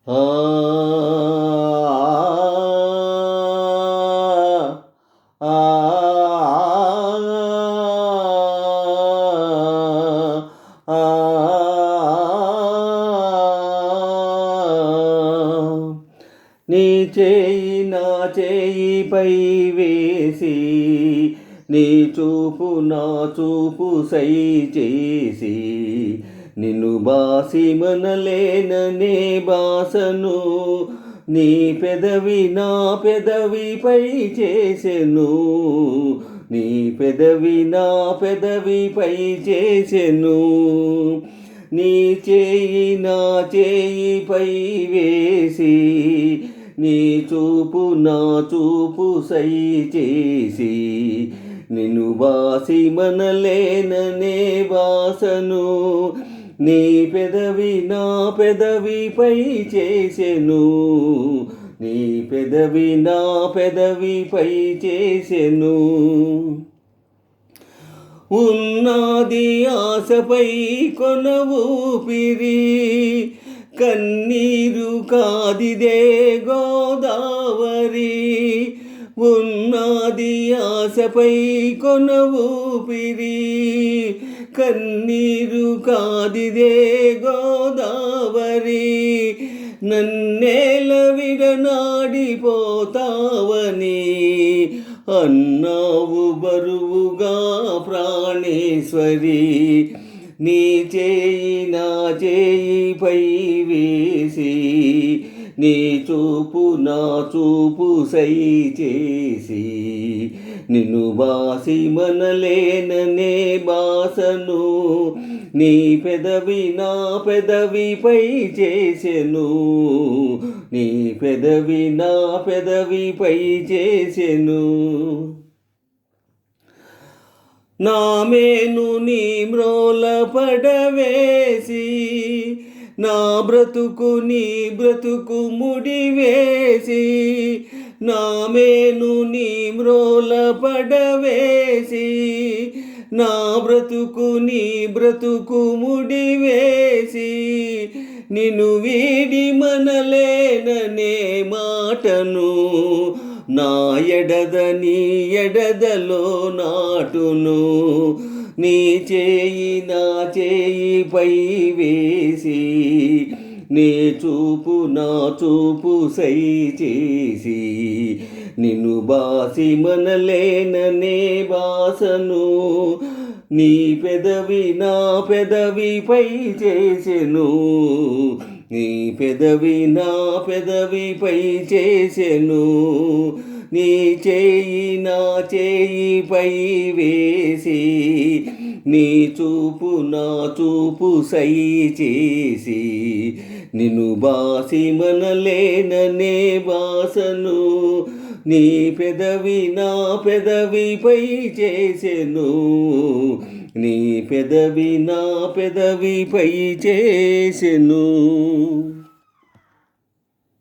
ఆ నీ చేయి నా చేయిపై వేసి, నీ చూపు నా చూపు సై చేసి, నిన్ను బాసి మనలేననే బాసను, నీ పెదవి నా పెదవిపై చేసెను, నీ పెదవి నా పెదవిపై చేసెను. నీ చేయి నా చేయిపై వేసి, నీ చూపు నా చూపు సై చేసి, నిన్ను బాసి మనలేననే బాసను, నీ పెదవి నా పెదవిపై చేసెను, నీ పెదవి నా పెదవిపై చేసెను. ఉన్నది ఆశపై కొన ఊపిరి, కన్నీరు కాదిదే గోదావరి. ఉన్నది ఆశపై కొన ఊపిరి, కన్నీరు కాదిదే గోదావరి. నన్నేల విడనాడిపోతావని అన్నావు బరువుగా ప్రాణేశ్వరి. నీ చేయి నా చేయిపై వేసి, నీ చూపు నా చూపు సై చేసి, నిన్ను బాసి మనలేననే బాసను, నీ పెదవి నా పెదవిపై చేసెను, నీ పెదవి నా పెదవిపై చేసెను. నా మేను నీ మ్రోల పడవేసి, నా బ్రతుకు నీ బ్రతుకు ముడివేసి, నా మేను నీ మ్రోల పడవేసి, నా బ్రతుకు నీ బ్రతుకు ముడివేసి, నిన్ను వీడి మనలేననే మాటను, నా ఎడదని ఎడదలో నాటును, నీ చేయి నా చేయిపై వేసి, నీ చూపు నా చూపు సై చేసి, నిన్ను బాసి మనలేననే బాసను, నీ పెదవి నా పెదవిపై చేసెను, నీ పెదవి నా పెదవిపై చేసెను. నీ చేయి నా చేయిపై వేసి, నీ చూపు నా చూపు సై చేసి, నిన్ను బాసి మనలేననే బాసను, నీ పెదవి నా పెదవిపై చేసెను, నీ పెదవి నా పెదవిపై చేసెను.